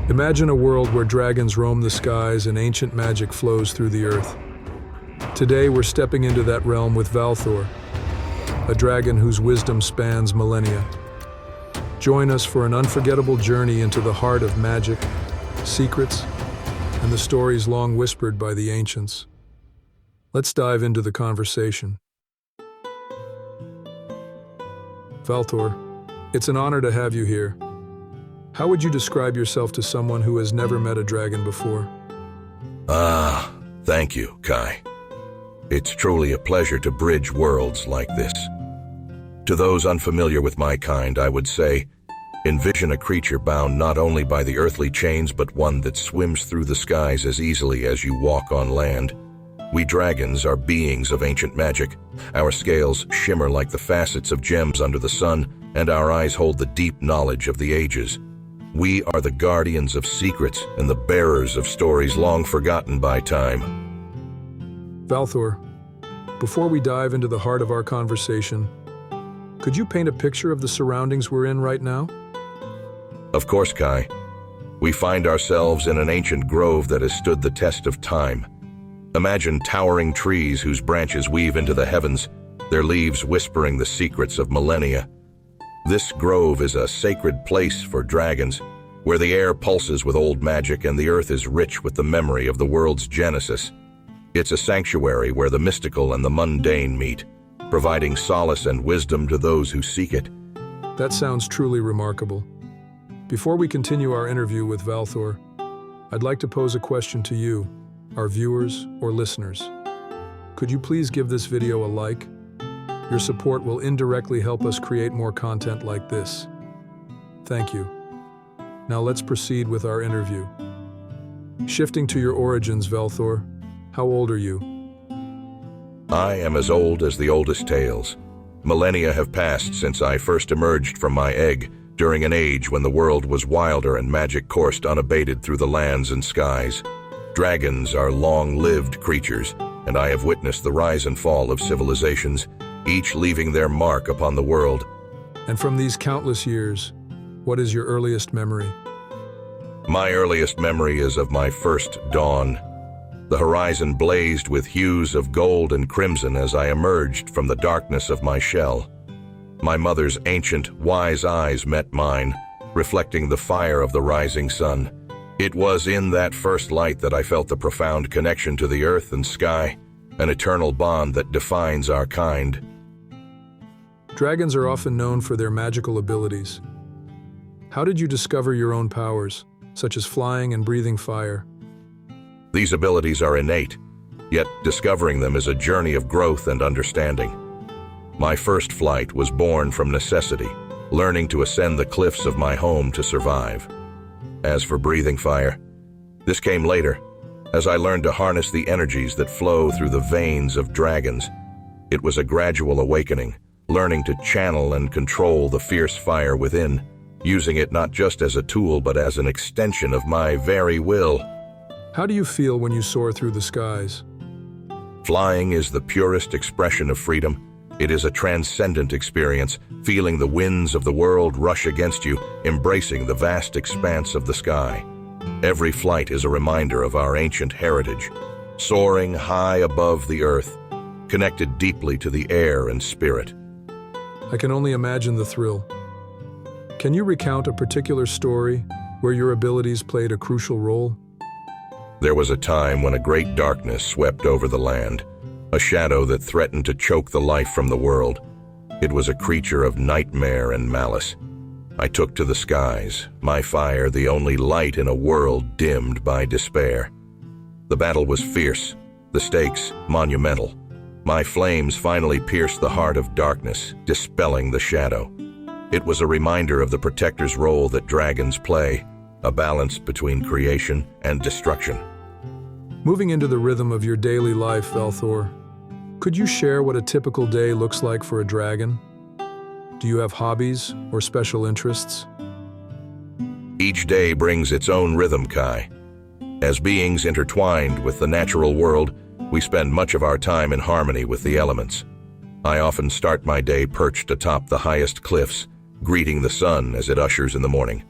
Imagine a world where dragons roam the skies and ancient magic flows through the earth. Today we're stepping into that realm with Valor, a dragon whose wisdom spans millennia. Join us for an unforgettable journey into the heart of magic, secrets, and the stories long whispered by the ancients. Let's dive into the conversation. Valor, it's an honor to have you here. How would you describe yourself to someone who has never met a dragon before? Thank you, Kai. It's truly a pleasure to bridge worlds like this. To those unfamiliar with my kind, I would say, envision a creature bound not only by the earthly chains, but one that swims through the skies as easily as you walk on land. We dragons are beings of ancient magic. Our scales shimmer like the facets of gems under the sun, and our eyes hold the deep knowledge of the ages. We are the guardians of secrets and the bearers of stories long forgotten by time. Valor, before we dive into the heart of our conversation, could you paint a picture of the surroundings we're in right now? Of course, Kai. We find ourselves in an ancient grove that has stood the test of time. Imagine towering trees whose branches weave into the heavens, their leaves whispering the secrets of millennia. This grove is a sacred place for dragons, where the air pulses with old magic and the earth is rich with the memory of the world's genesis. It's a sanctuary where the mystical and the mundane meet, providing solace and wisdom to those who seek it. That sounds truly remarkable. Before we continue our interview with Valor, I'd like to pose a question to you, our viewers or listeners. Could you please give this video a like? Your support will indirectly help us create more content like this. Thank you. Now let's proceed with our interview. Shifting to your origins, Valor, how old are you? I am as old as the oldest tales. Millennia have passed since I first emerged from my egg, during an age when the world was wilder and magic coursed unabated through the lands and skies. Dragons are long-lived creatures, and I have witnessed the rise and fall of civilizations, each leaving their mark upon the world. And from these countless years, what is your earliest memory? My earliest memory is of my first dawn. The horizon blazed with hues of gold and crimson as I emerged from the darkness of my shell. My mother's ancient, wise eyes met mine, reflecting the fire of the rising sun. It was in that first light that I felt the profound connection to the earth and sky, an eternal bond that defines our kind. Dragons are often known for their magical abilities. How did you discover your own powers, such as flying and breathing fire? These abilities are innate, yet discovering them is a journey of growth and understanding. My first flight was born from necessity, learning to ascend the cliffs of my home to survive. As for breathing fire, this came later, as I learned to harness the energies that flow through the veins of dragons. It was a gradual awakening, learning to channel and control the fierce fire within, using it not just as a tool but as an extension of my very will. How do you feel when you soar through the skies? Flying is the purest expression of freedom. It is a transcendent experience, feeling the winds of the world rush against you, embracing the vast expanse of the sky. Every flight is a reminder of our ancient heritage, soaring high above the earth, connected deeply to the air and spirit. I can only imagine the thrill. Can you recount a particular story where your abilities played a crucial role? There was a time when a great darkness swept over the land, a shadow that threatened to choke the life from the world. It was a creature of nightmare and malice. I took to the skies, my fire the only light in a world dimmed by despair. The battle was fierce, the stakes monumental. My flames finally pierced the heart of darkness, dispelling the shadow. It was a reminder of the protector's role that dragons play, a balance between creation and destruction. Moving into the rhythm of your daily life, Valor, could you share what a typical day looks like for a dragon? Do you have hobbies or special interests? Each day brings its own rhythm, Kai. As beings intertwined with the natural world, we spend much of our time in harmony with the elements. I often start my day perched atop the highest cliffs, greeting the sun as it ushers in the morning.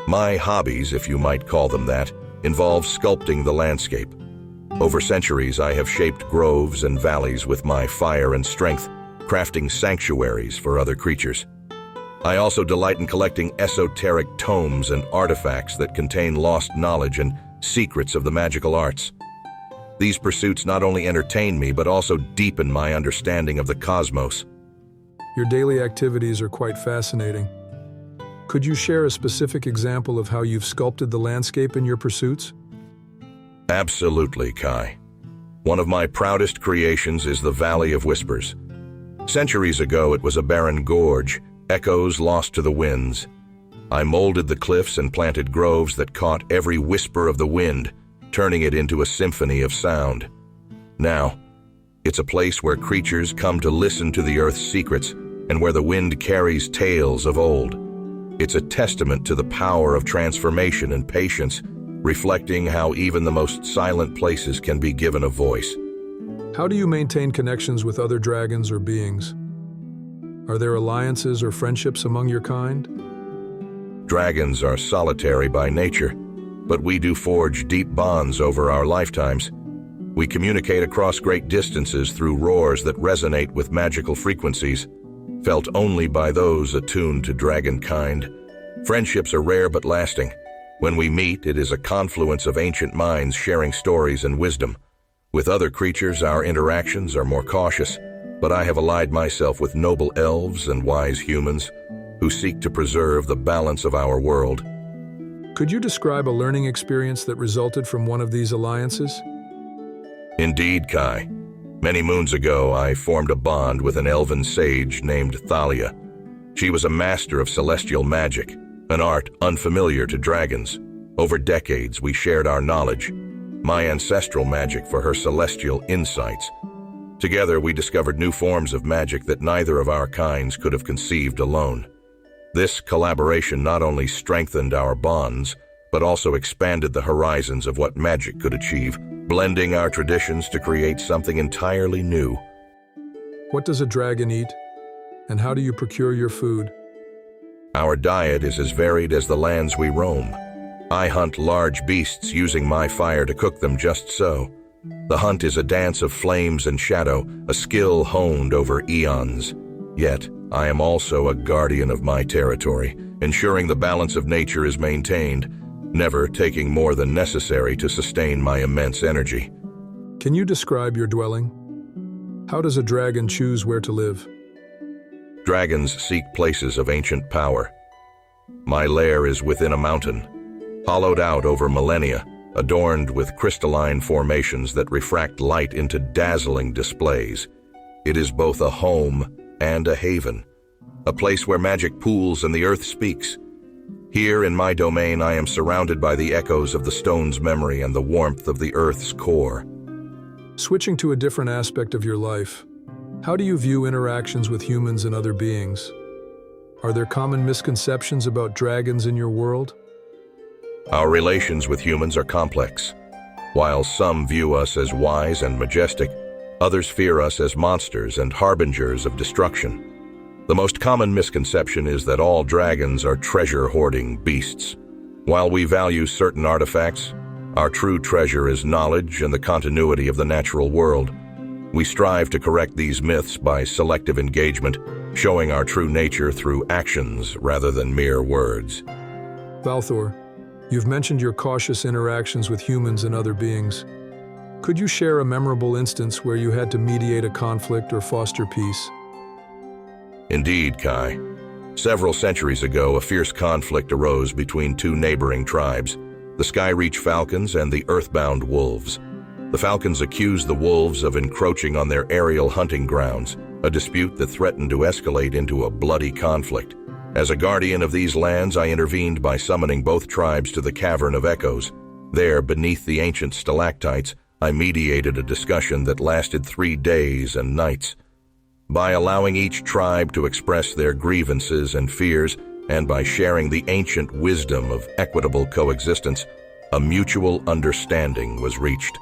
My hobbies, if you might call them that, involve sculpting the landscape. Over centuries, I have shaped groves and valleys with my fire and strength, crafting sanctuaries for other creatures. I also delight in collecting esoteric tomes and artifacts that contain lost knowledge and secrets of the magical arts. These pursuits not only entertain me, but also deepen my understanding of the cosmos. Your daily activities are quite fascinating. Could you share a specific example of how you've sculpted the landscape in your pursuits? Absolutely, Kai. One of my proudest creations is the Valley of Whispers. Centuries ago, it was a barren gorge, echoes lost to the winds. I molded the cliffs and planted groves that caught every whisper of the wind, turning it into a symphony of sound. Now, it's a place where creatures come to listen to the earth's secrets and where the wind carries tales of old. It's a testament to the power of transformation and patience, reflecting how even the most silent places can be given a voice. How do you maintain connections with other dragons or beings? Are there alliances or friendships among your kind? Dragons are solitary by nature, but we do forge deep bonds over our lifetimes. We communicate across great distances through roars that resonate with magical frequencies, felt only by those attuned to dragon kind. Friendships are rare but lasting. When we meet, it is a confluence of ancient minds sharing stories and wisdom. With other creatures, our interactions are more cautious, but I have allied myself with noble elves and wise humans who seek to preserve the balance of our world. Could you describe a learning experience that resulted from one of these alliances? Indeed, Kai. Many moons ago, I formed a bond with an elven sage named Thalia. She was a master of celestial magic, an art unfamiliar to dragons. Over decades, we shared our knowledge, my ancestral magic for her celestial insights. Together, we discovered new forms of magic that neither of our kinds could have conceived alone. This collaboration not only strengthened our bonds, but also expanded the horizons of what magic could achieve, blending our traditions to create something entirely new. What does a dragon eat, and how do you procure your food? Our diet is as varied as the lands we roam. I hunt large beasts using my fire to cook them just so. The hunt is a dance of flames and shadow, a skill honed over eons. Yet, I am also a guardian of my territory, ensuring the balance of nature is maintained, never taking more than necessary to sustain my immense energy. Can you describe your dwelling? How does a dragon choose where to live? Dragons seek places of ancient power. My lair is within a mountain, hollowed out over millennia, adorned with crystalline formations that refract light into dazzling displays. It is both a home and a haven, a place where magic pools and the earth speaks. Here in my domain, I am surrounded by the echoes of the stone's memory and the warmth of the earth's core. Switching to a different aspect of your life, how do you view interactions with humans and other beings? Are there common misconceptions about dragons in your world? Our relations with humans are complex. While some view us as wise and majestic, others fear us as monsters and harbingers of destruction. The most common misconception is that all dragons are treasure-hoarding beasts. While we value certain artifacts, our true treasure is knowledge and the continuity of the natural world. We strive to correct these myths by selective engagement, showing our true nature through actions rather than mere words. Valor, you've mentioned your cautious interactions with humans and other beings. Could you share a memorable instance where you had to mediate a conflict or foster peace? Indeed, Kai. Several centuries ago, a fierce conflict arose between two neighboring tribes, the Skyreach Falcons and the Earthbound Wolves. The Falcons accused the Wolves of encroaching on their aerial hunting grounds, a dispute that threatened to escalate into a bloody conflict. As a guardian of these lands, I intervened by summoning both tribes to the Cavern of Echoes. There, beneath the ancient stalactites, I mediated a discussion that lasted 3 days and nights. By allowing each tribe to express their grievances and fears, and by sharing the ancient wisdom of equitable coexistence, a mutual understanding was reached.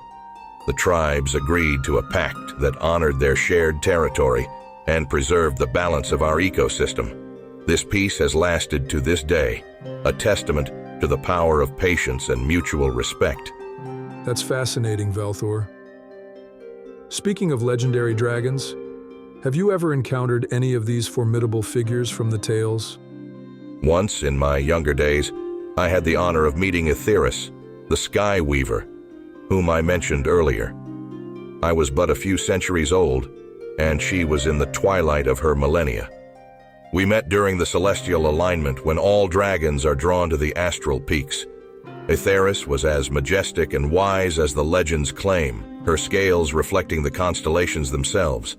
The tribes agreed to a pact that honored their shared territory and preserved the balance of our ecosystem. This peace has lasted to this day, a testament to the power of patience and mutual respect. That's fascinating, Valthor. Speaking of legendary dragons, have you ever encountered any of these formidable figures from the tales? Once, in my younger days, I had the honor of meeting Aetheris, the Sky Weaver, whom I mentioned earlier. I was but a few centuries old, and she was in the twilight of her millennia. We met during the celestial alignment when all dragons are drawn to the astral peaks. Aetheris was as majestic and wise as the legends claim, her scales reflecting the constellations themselves.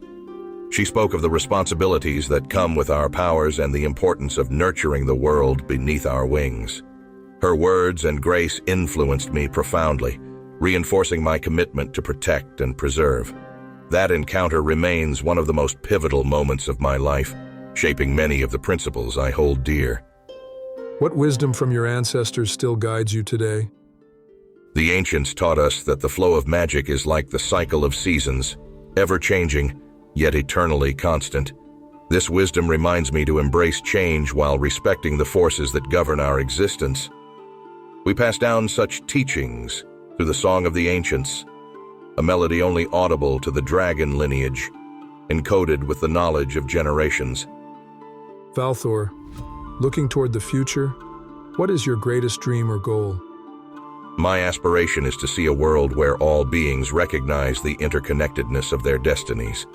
She spoke of the responsibilities that come with our powers and the importance of nurturing the world beneath our wings. Her words and grace influenced me profoundly, reinforcing my commitment to protect and preserve. That encounter remains one of the most pivotal moments of my life, shaping many of the principles I hold dear. What wisdom from your ancestors still guides you today? The ancients taught us that the flow of magic is like the cycle of seasons, ever-changing, yet eternally constant. This wisdom reminds me to embrace change while respecting the forces that govern our existence. We pass down such teachings through the Song of the Ancients, a melody only audible to the dragon lineage, encoded with the knowledge of generations. Valthor, looking toward the future, what is your greatest dream or goal? My aspiration is to see a world where all beings recognize the interconnectedness of their destinies.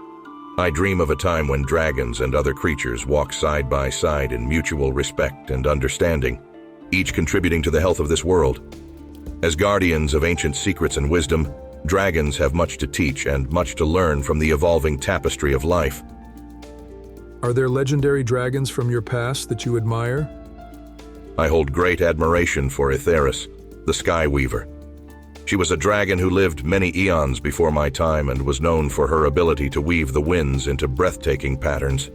I dream of a time when dragons and other creatures walk side by side in mutual respect and understanding, each contributing to the health of this world. As guardians of ancient secrets and wisdom, dragons have much to teach and much to learn from the evolving tapestry of life. Are there legendary dragons from your past that you admire? I hold great admiration for Aetheris, the Sky Weaver. She was a dragon who lived many eons before my time and was known for her ability to weave the winds into breathtaking patterns.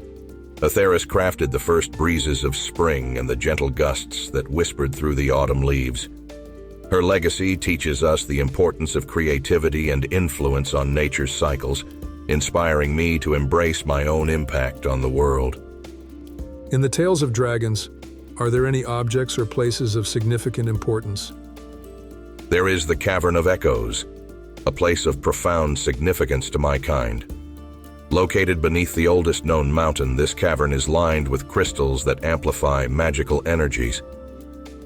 Aetheris crafted the first breezes of spring and the gentle gusts that whispered through the autumn leaves. Her legacy teaches us the importance of creativity and influence on nature's cycles, inspiring me to embrace my own impact on the world. In the tales of dragons, are there any objects or places of significant importance? There is the Cavern of Echoes, a place of profound significance to my kind. Located beneath the oldest known mountain, this cavern is lined with crystals that amplify magical energies.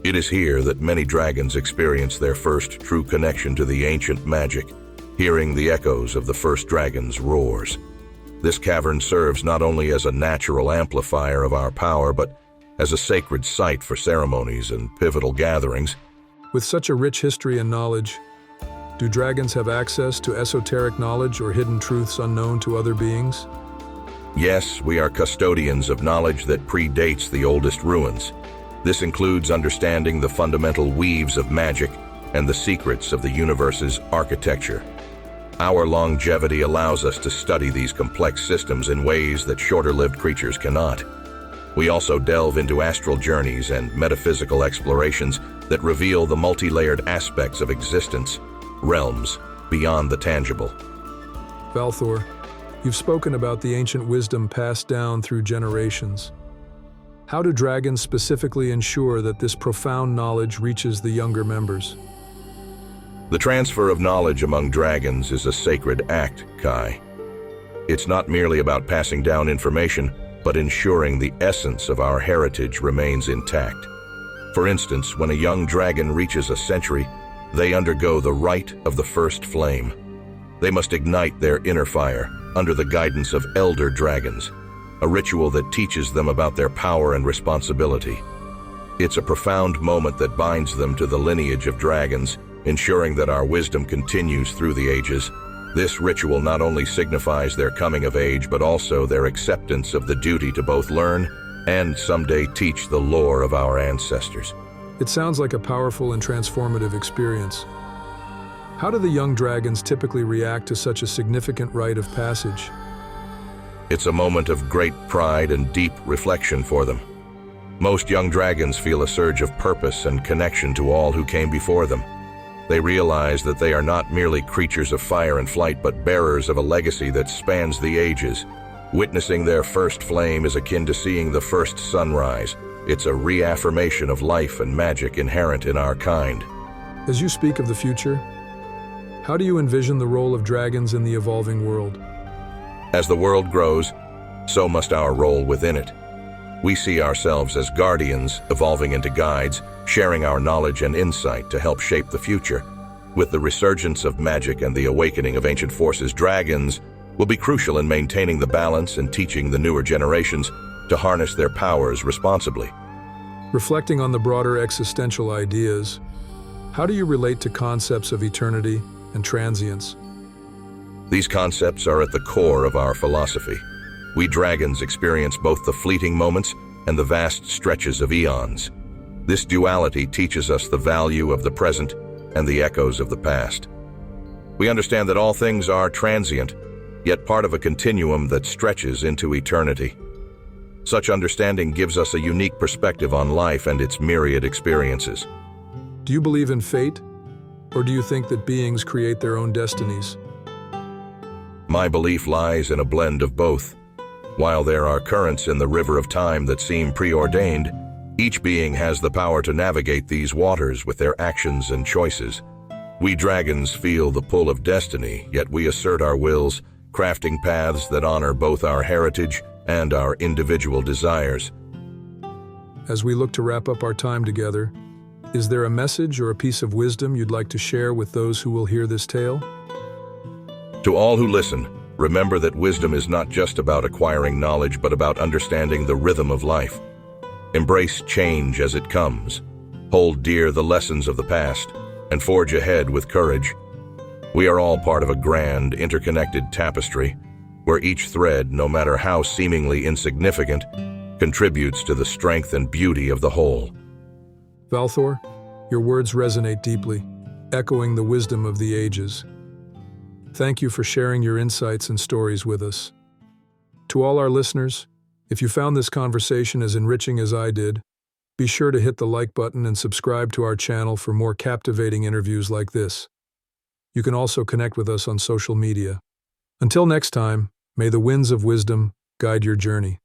It is here that many dragons experience their first true connection to the ancient magic, hearing the echoes of the first dragon's roars. This cavern serves not only as a natural amplifier of our power, but as a sacred site for ceremonies and pivotal gatherings. With such a rich history and knowledge, do dragons have access to esoteric knowledge or hidden truths unknown to other beings? Yes, we are custodians of knowledge that predates the oldest ruins. This includes understanding the fundamental weaves of magic and the secrets of the universe's architecture. Our longevity allows us to study these complex systems in ways that shorter-lived creatures cannot. We also delve into astral journeys and metaphysical explorations that reveal the multi-layered aspects of existence, realms beyond the tangible. Valthor, you've spoken about the ancient wisdom passed down through generations. How do dragons specifically ensure that this profound knowledge reaches the younger members? The transfer of knowledge among dragons is a sacred act, Kai. It's not merely about passing down information, but ensuring the essence of our heritage remains intact. For instance, when a young dragon reaches a century, they undergo the rite of the first flame. They must ignite their inner fire under the guidance of elder dragons, a ritual that teaches them about their power and responsibility. It's a profound moment that binds them to the lineage of dragons, ensuring that our wisdom continues through the ages. This ritual not only signifies their coming of age, but also their acceptance of the duty to both learn and someday teach the lore of our ancestors. It sounds like a powerful and transformative experience. How do the young dragons typically react to such a significant rite of passage? It's a moment of great pride and deep reflection for them. Most young dragons feel a surge of purpose and connection to all who came before them. They realize that they are not merely creatures of fire and flight, but bearers of a legacy that spans the ages. Witnessing their first flame is akin to seeing the first sunrise. It's a reaffirmation of life and magic inherent in our kind. As you speak of the future, how do you envision the role of dragons in the evolving world? As the world grows, so must our role within it. We see ourselves as guardians, evolving into guides, sharing our knowledge and insight to help shape the future. With the resurgence of magic and the awakening of ancient forces, dragons will be crucial in maintaining the balance and teaching the newer generations to harness their powers responsibly. Reflecting on the broader existential ideas, how do you relate to concepts of eternity and transience? These concepts are at the core of our philosophy. We dragons experience both the fleeting moments and the vast stretches of eons. This duality teaches us the value of the present and the echoes of the past. We understand that all things are transient, yet part of a continuum that stretches into eternity. Such understanding gives us a unique perspective on life and its myriad experiences. Do you believe in fate, or do you think that beings create their own destinies? My belief lies in a blend of both. While there are currents in the river of time that seem preordained, each being has the power to navigate these waters with their actions and choices. We dragons feel the pull of destiny, yet we assert our wills, crafting paths that honor both our heritage and our individual desires. As we look to wrap up our time together, is there a message or a piece of wisdom you'd like to share with those who will hear this tale? To all who listen, remember that wisdom is not just about acquiring knowledge, but about understanding the rhythm of life. Embrace change as it comes. Hold dear the lessons of the past, and forge ahead with courage. We are all part of a grand, interconnected tapestry, where each thread, no matter how seemingly insignificant, contributes to the strength and beauty of the whole. Valor, your words resonate deeply, echoing the wisdom of the ages. Thank you for sharing your insights and stories with us. To all our listeners, if you found this conversation as enriching as I did, be sure to hit the like button and subscribe to our channel for more captivating interviews like this. You can also connect with us on social media. Until next time, may the winds of wisdom guide your journey.